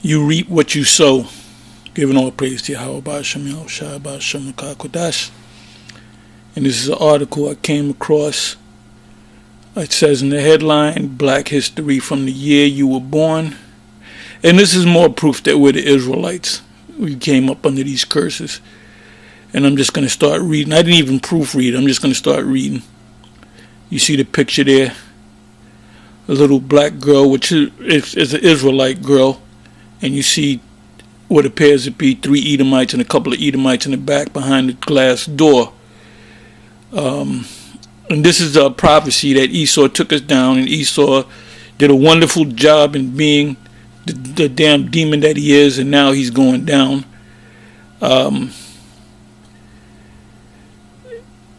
You reap what you sow. Giving all praise to Yahweh Ba'ashem Yahushua Ba'ashem Kodash. And this is an article I came across. It says in the headline, Black History from the Year You Were Born. And this is more proof that we're the Israelites. We came up under these curses. And I'm just going to start reading. I didn't even proofread. I'm just going to start reading. You see the picture there? A little black girl, which is an Israelite girl. And you see what appears to be 3 Edomites and a couple of Edomites in the back behind the glass door. And this is a prophecy that Esau took us down, and Esau did a wonderful job in being the damn demon that he is, and now he's going down.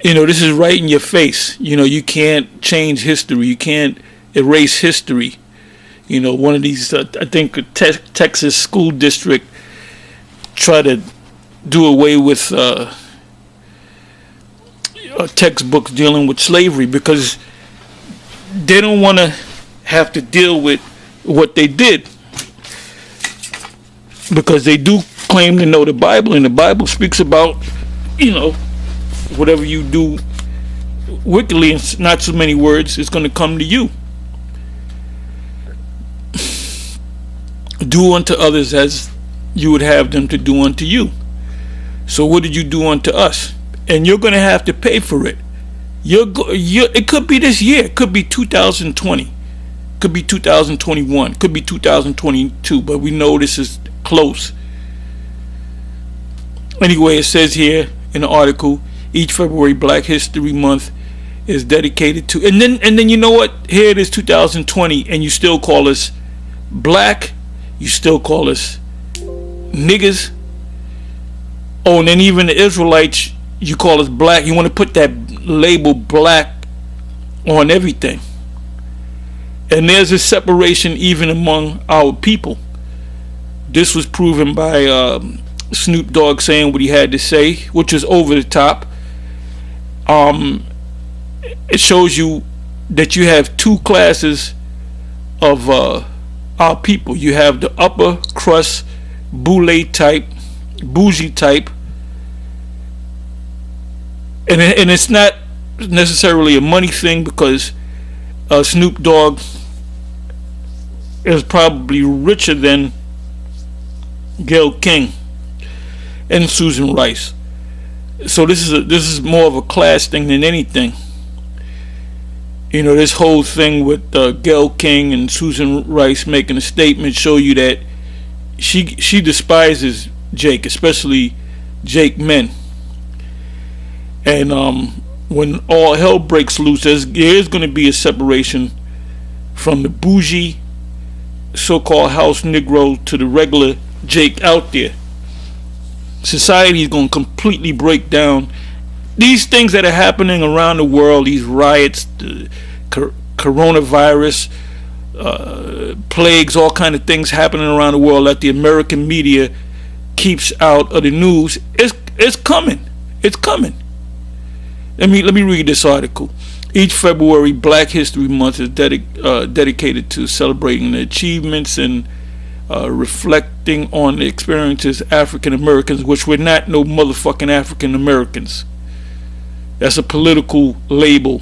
This is right in your face. You can't change history. You can't erase history. One of these, I think, Texas school district try to do away with textbooks dealing with slavery because they don't want to have to deal with what they did, because they do claim to know the Bible, and the Bible speaks about whatever you do wickedly, in not so many words, it's going to come to you. Do unto others as you would have them to do unto you. So what did you do unto us? And you're going to have to pay for it. It could be this year. It could be 2020. Could be 2021. Could be 2022. But we know this is close. Anyway, it says here in the article, each February Black History Month is dedicated to, and then you know what? Here it is 2020, and you still call us black. You still call us niggas. Oh, and then even the Israelites, you call us black. You want to put that label black on everything. And there's a separation even among our people. This was proven by Snoop Dogg saying what he had to say, which is over the top. It shows you that you have two classes of our people. You have the upper crust, bougie type, and it's not necessarily a money thing, because Snoop Dogg is probably richer than Gayle King and Susan Rice. So this is more of a class thing than anything. This whole thing with Gayle King and Susan Rice making a statement show you that she despises Jake, especially Jake men. And when all hell breaks loose, there's going to be a separation from the bougie so-called house Negro to the regular Jake out there. Society is going to completely break down. These things that are happening around the world, these riots, the coronavirus, plagues, all kind of things happening around the world that the American media keeps out of the news, it's coming. It's coming. Let me read this article. Each February, Black History Month is dedicated to celebrating the achievements and reflecting on the experiences of African Americans, which we're not no motherfucking African Americans. That's a political label.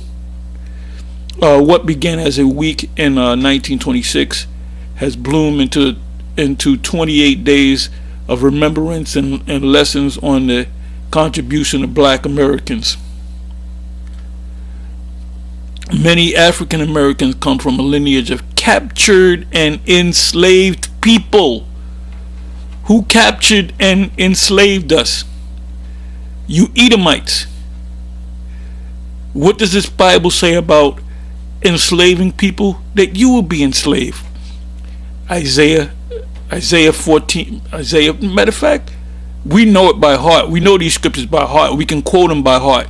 What began as a week in 1926 has bloomed into 28 days of remembrance and lessons on the contribution of Black Americans. Many African Americans come from a lineage of captured and enslaved people. Who captured and enslaved us? You Edomites. What does this Bible say about enslaving people? That you will be enslaved. Isaiah 14. Matter of fact, we know it by heart. We know these scriptures by heart. We can quote them by heart.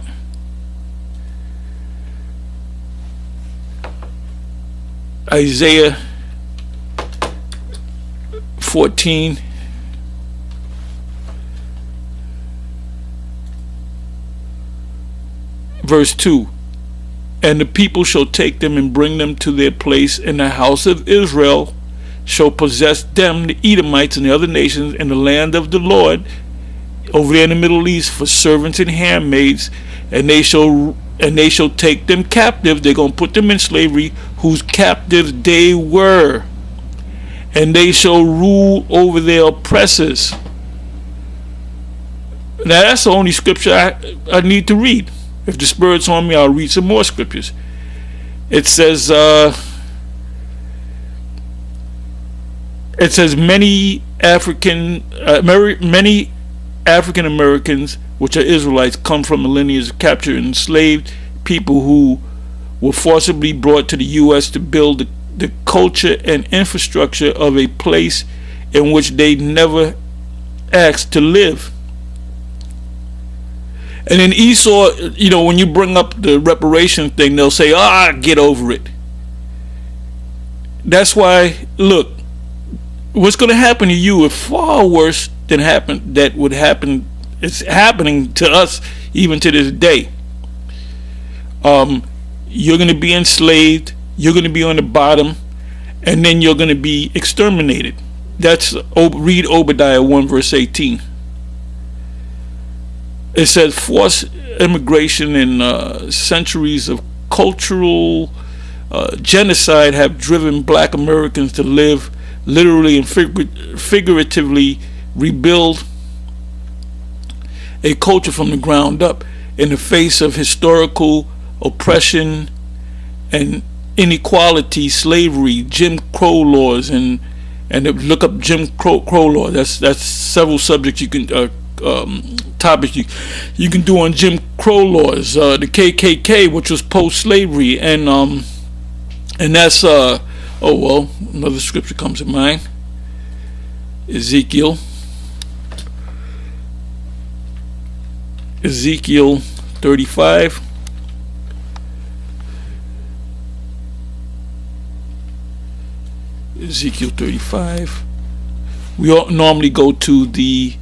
Isaiah 14 verse 2. And the people shall take them and bring them to their place in the house of Israel, shall possess them, the Edomites and the other nations, in the land of the Lord, over there in the Middle East, for servants and handmaids, and they shall take them captive. They're going to put them in slavery, whose captives they were, and they shall rule over their oppressors. Now that's the only scripture I need to read. If the Spirit's on me, I'll read some more scriptures. It says many African Americans, which are Israelites, come from the lineage of captured and enslaved people who were forcibly brought to the U.S. to build the culture and infrastructure of a place in which they never asked to live. And then Esau, when you bring up the reparation thing, they'll say, get over it. That's why, look, what's going to happen to you is far worse than that would happen. It's happening to us even to this day. You're going to be enslaved. You're going to be on the bottom, and then you're going to be exterminated. Read Obadiah 1 verse 18. It says forced immigration and centuries of cultural genocide have driven black Americans to live, literally and figuratively rebuild a culture from the ground up in the face of historical oppression and inequality, slavery, Jim Crow laws, and look up Jim Crow law. That's several subjects you can topics you can do on Jim Crow laws, the KKK, which was post-slavery, and that's another scripture comes to mind. Ezekiel 35. Ezekiel 35. We normally go to the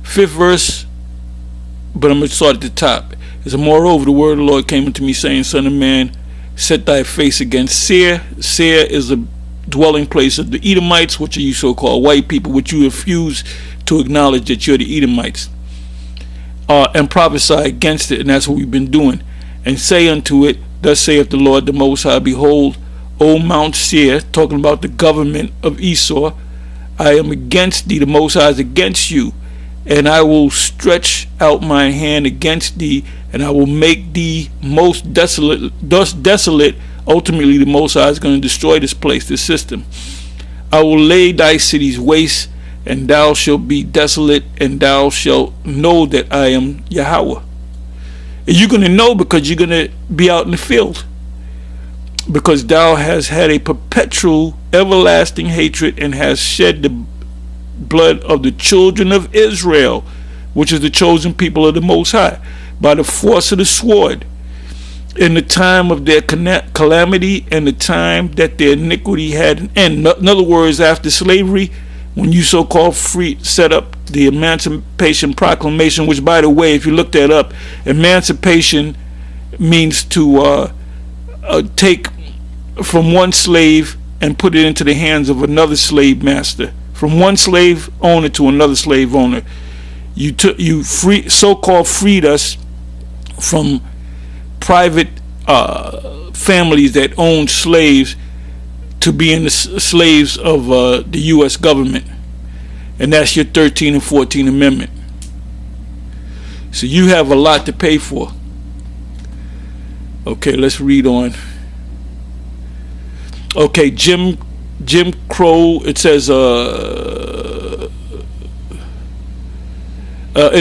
5th verse, but I'm going to start at the top. It says, moreover, the word of the Lord came unto me, saying, Son of man, set thy face against Seir. Seir is the dwelling place of the Edomites, which are you so-called white people, which you refuse to acknowledge that you're the Edomites, and prophesy against it. And that's what we've been doing. And say unto it, thus saith the Lord the Most High, behold, O Mount Seir, talking about the government of Esau, I am against thee, the Most High is against you, and I will stretch out my hand against thee, and I will make thee most desolate. Thus desolate, ultimately the Most High is going to destroy this place, this system. I will lay thy cities waste, and thou shalt be desolate, and thou shalt know that I am Yahweh. And you're going to know because you're going to be out in the field. Because thou hast had a perpetual, everlasting hatred, and hast shed the blood of the children of Israel, which is the chosen people of the Most High, by the force of the sword, in the time of their calamity and the time that their iniquity had an end. In other words, after slavery, when you so-called set up the Emancipation Proclamation, which, by the way, if you look that up, emancipation means to take from one slave and put it into the hands of another slave master. From one slave owner to another slave owner. You so-called freed us from private families that owned slaves to being the slaves of the U.S. government. And that's your 13 and 14 Amendment. So you have a lot to pay for. Okay, let's read on. Okay, Jim Crow, it says, in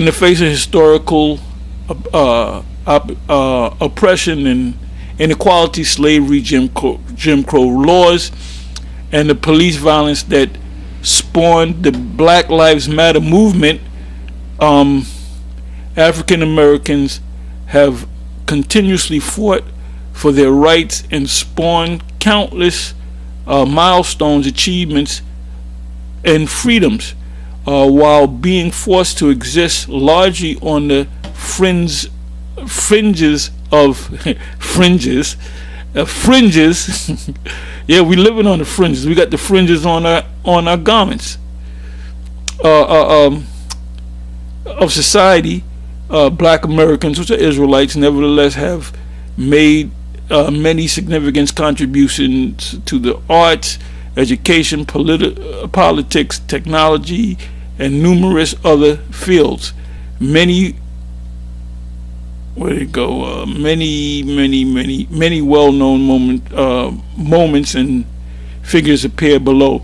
the face of historical oppression and inequality, slavery, Jim Crow laws, and the police violence that spawned the Black Lives Matter movement, African Americans have continuously fought for their rights and spawned countless milestones, achievements, and freedoms, while being forced to exist largely on the fringes Yeah, we living on the fringes. We got the fringes on our garments of society. Black Americans, which are Israelites, nevertheless have made many significant contributions to the arts, education, politics, technology, and numerous other fields. Many, where did it go? Many well-known moments and figures appear below.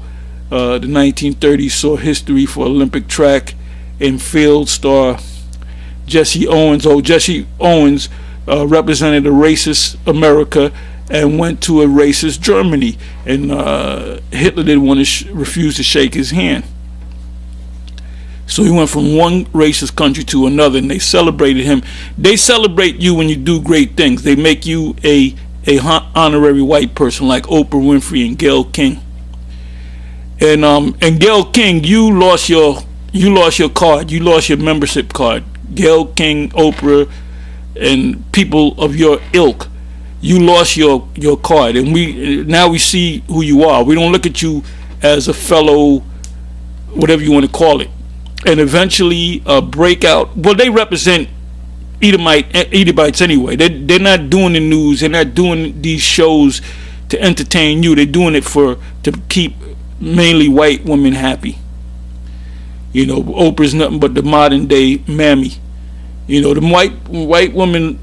The 1930s saw history for Olympic track and field star Jesse Owens. Jesse Owens represented a racist America and went to a racist Germany, and Hitler didn't want to refuse to shake his hand. So he went from one racist country to another, and they celebrated him. They celebrate you when you do great things. They make you a honorary white person like Oprah Winfrey and Gayle King. And Gayle King, you lost your card. You lost your membership card. Gayle King, Oprah, and people of your ilk, you lost your card, and now we see who you are. We don't look at you as a fellow, whatever you want to call it. And eventually, breakout. Well, they represent Edomites anyway. They're not doing the news. They're not doing these shows to entertain you. They're doing it to keep mainly white women happy. You know, Oprah's nothing but the modern day mammy. You know, the white women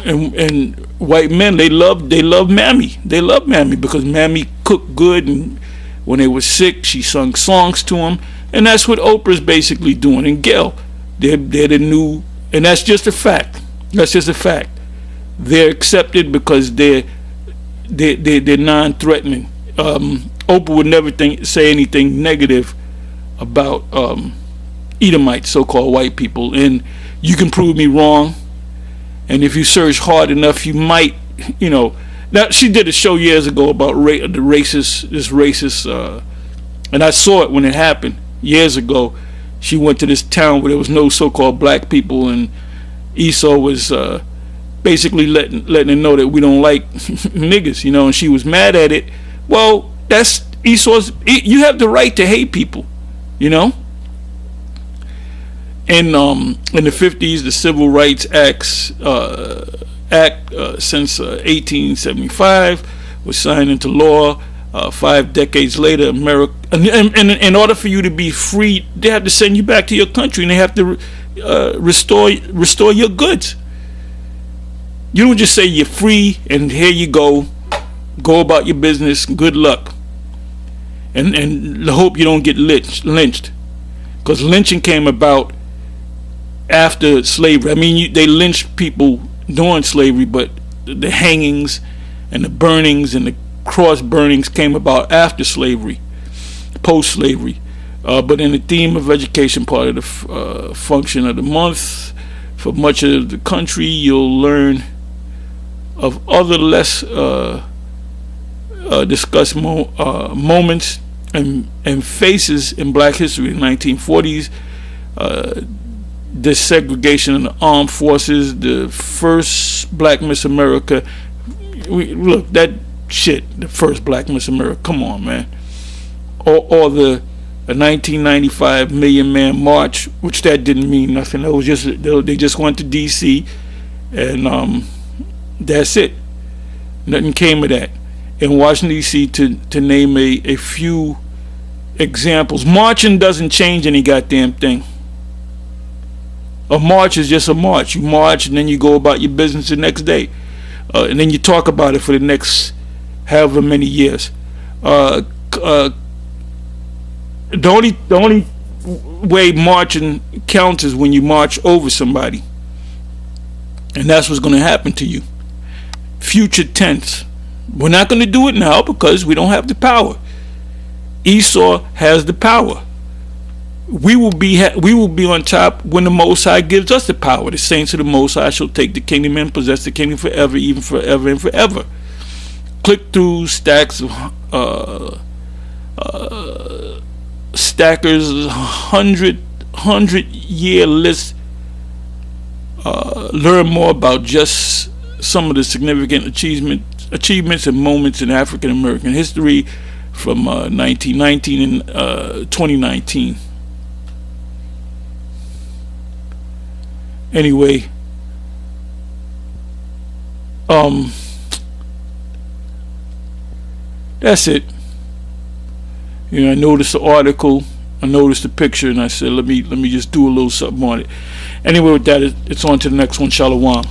and white men, they love mammy. They love mammy because mammy cooked good, and when they were sick, she sung songs to them, and that's what Oprah's basically doing. And Gayle, they're the new, and that's just a fact. That's just a fact. They're accepted because they're non-threatening. Oprah would never say anything negative about Edomites, so-called white people, and you can prove me wrong. And if you search hard enough, you might, you know. Now, she did a show years ago about this racist, and I saw it when it happened years ago. She went to this town where there was no so-called black people, and Esau was basically letting them know that we don't like niggas, you know, and she was mad at it. Well, that's Esau's. You have the right to hate people, you know. And in the 50s, the Civil Rights Act since 1875 was signed into law. 5 decades later, America, and in order for you to be free, they have to send you back to your country, and they have to restore your goods. You don't just say you're free and here you go about your business, good luck, and hope you don't get lynched, because lynching came about after slavery. I mean, they lynched people during slavery, but the hangings and the burnings and the cross burnings came about after slavery, post-slavery. But in the theme of education, part of the function of the month, for much of the country, you'll learn of other less discussed moments and faces in black history. In the 1940s, desegregation in the armed forces, the first Black Miss America. Look, that shit, the first Black Miss America, come on, man. Or the 1995 Million Man March, which that didn't mean nothing. It was just, they just went to D.C. and that's it. Nothing came of that. In Washington, D.C., to name a few examples, marching doesn't change any goddamn thing. A march is just a march. You march and then you go about your business the next day, and then you talk about it for the next however many years. The only way marching counts is when you march over somebody, and that's what's going to happen to you. Future tense. We're not going to do it now because we don't have the power. Esau has the power. We will be on top when the Most High gives us the power. The saints of the Most High shall take the kingdom and possess the kingdom forever, even forever and forever. Click through stacks of Stacker's 100-year list. Learn more about just some of the significant achievements achievements and moments in African American history from 1919 and 2019. Anyway, that's it. You know, I noticed the article, I noticed the picture, and I said, let me just do a little something on it. Anyway, with that, it's on to the next one. Shalom.